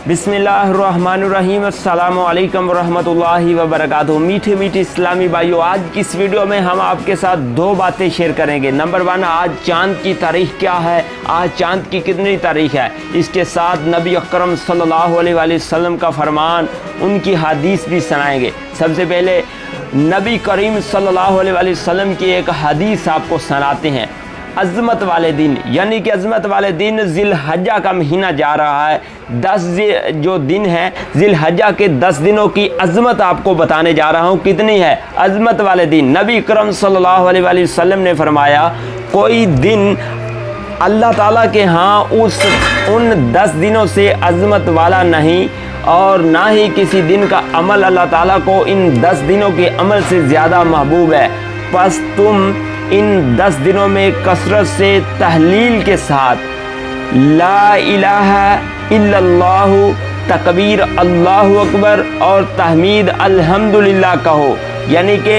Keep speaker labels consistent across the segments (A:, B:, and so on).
A: बिस्मिल्लाहिर्रहमानिर्रहीम। अस्सलामु अलैकुम वरहमतुल्लाहि वबरकातुहू। मीठे मीठे इस्लामी भाइयों, आज की इस वीडियो में हम आपके साथ दो बातें शेयर करेंगे। नंबर 1, आज चाँद की तारीख क्या है, आज चाँद की कितनी तारीख है। इसके साथ नबी अकरम सल्लल्लाहु अलैहि वसल्लम का फरमान, उनकी हदीस भी सुनाएंगे। सबसे पहले नबी करीम सल्लल्लाहु अलैहि वसल्लम की एक हदीस आपको सुनाते हैं। अज़मत वाले दिन, यानी कि अज़मत वाले दिन ज़िलहज्जा का महीना जा रहा है। 10 जो दिन है ज़िलहज्जा के 10 दिनों की अज़मत आपको बताने जा रहा हूँ। कितनी है अज़मत वाले दिन। नबी अकरम सल्लल्लाहु अलैहि वसल्लम ने फरमाया, कोई दिन अल्लाह ताला के यहाँ उन 10 दिनों से अज़मत वाला नहीं, और ना ही किसी दिन का अमल अल्लाह ताला को इन 10 दिनों के अमल से ज़्यादा महबूब है। बस तुम इन 10 दिनों में कसरत से तहलील के साथ ला इलाहा इल्लल्लाहु, तकबीर अल्लाहु अकबर और तहमीद अल्हम्दुलिल्लाह कहो। यानी कि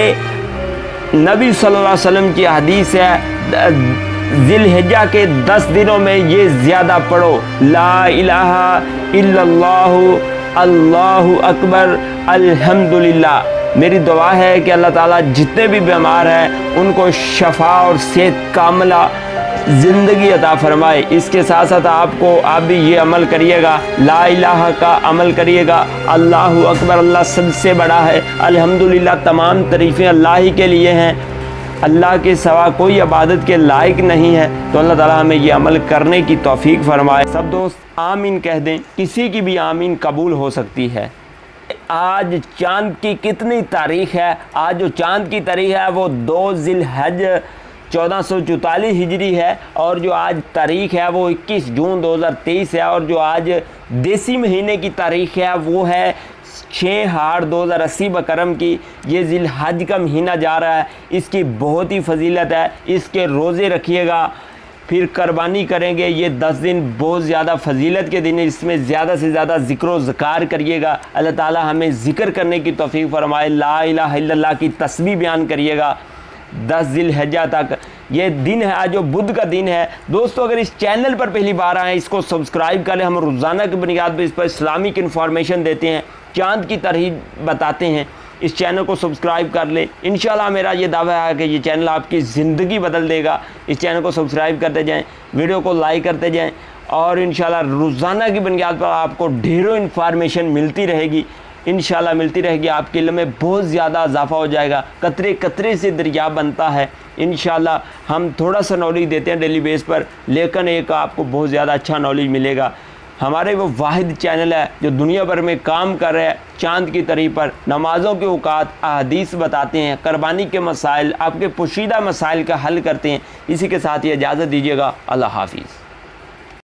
A: नबी सल्लल्लाहु अलैहि वसल्लम की हदीस है, ज़िलहिज्जा के 10 दिनों में ये ज़्यादा पढ़ो, ला इलाहा इल्लल्लाहु अल्लाहु अकबर अल्हम्दुलिल्लाह। मेरी दुआ है कि अल्लाह ताला जितने भी बीमार हैं उनको शफा और सेहत कामला ज़िंदगी अता फरमाए। इसके साथ साथ आप भी ये अमल करिएगा, ला इलाहा का अमल करिएगा। अल्लाहु अकबर, अल्लाह सबसे बड़ा है। अल्हम्दुलिल्लाह, तमाम तारीफ़ें अल्लाह ही के लिए हैं। अल्लाह के सिवा कोई इबादत के लायक नहीं है। तो अल्लाह ताला हमें ये अमल करने की तौफीक फरमाए। सब दोस्त आमीन कह दें, किसी की भी आमीन कबूल हो सकती है। आज चाँद की कितनी तारीख है? आज जो चाँद की तारीख है वो 2 ज़िलहज 1444 हिजरी है, और जो आज तारीख है वो 21 जून 2023 है, और जो आज देसी महीने की तारीख है वो है 6 हाड़ 2080 बकरम की। ये ज़िलहज का महीना जा रहा है, इसकी बहुत ही फजीलत है। इसके रोज़े रखिएगा, फिर कुर्बानी करेंगे। ये 10 दिन बहुत ज़्यादा फजीलत के दिन है, इसमें ज़्यादा से ज़्यादा ज़िक्र व ज़कार करिएगा। अल्लाह ताला हमें ज़िक्र करने की तौफीक फरमाए। ला इलाहा इल्लल्लाह की तस्बीह बयान करिएगा 10 ज़िलहिज्जा तक। ये दिन है, आज जो बुध का दिन है। दोस्तों, अगर इस चैनल पर पहली बार आए, इसको सब्सक्राइब करें। हम रोज़ाना की बुनियाद पर इस पर इस्लामिक इन्फॉर्मेशन देते हैं, चाँद की तारीख बताते हैं। इस चैनल को सब्सक्राइब कर ले। इंशाल्लाह मेरा ये दावा है कि ये चैनल आपकी ज़िंदगी बदल देगा। इस चैनल को सब्सक्राइब करते जाएं, वीडियो को लाइक करते जाएं, और इंशाल्लाह रोज़ाना की बुनियाद पर आपको ढेरों इन्फॉर्मेशन मिलती रहेगी। इंशाल्लाह मिलती रहेगी। आपके इल्म में बहुत ज़्यादा इजाफा हो जाएगा। कतरे कतरे से दरिया बनता है। इंशाल्लाह हम थोड़ा सा नॉलेज देते हैं डेली बेस पर, लेकिन एक आपको बहुत ज़्यादा अच्छा नॉलेज मिलेगा। हमारे वो वाहिद चैनल है जो दुनिया भर में काम कर रहे हैं चाँद की तारीख पर। नमाज़ों के औकात, अहादीस बताते हैं, कुर्बानी के मसाइल, आपके पोशीदा मसाइल का हल करते हैं। इसी के साथ ये इजाज़त दीजिएगा। अल्लाह हाफिज़।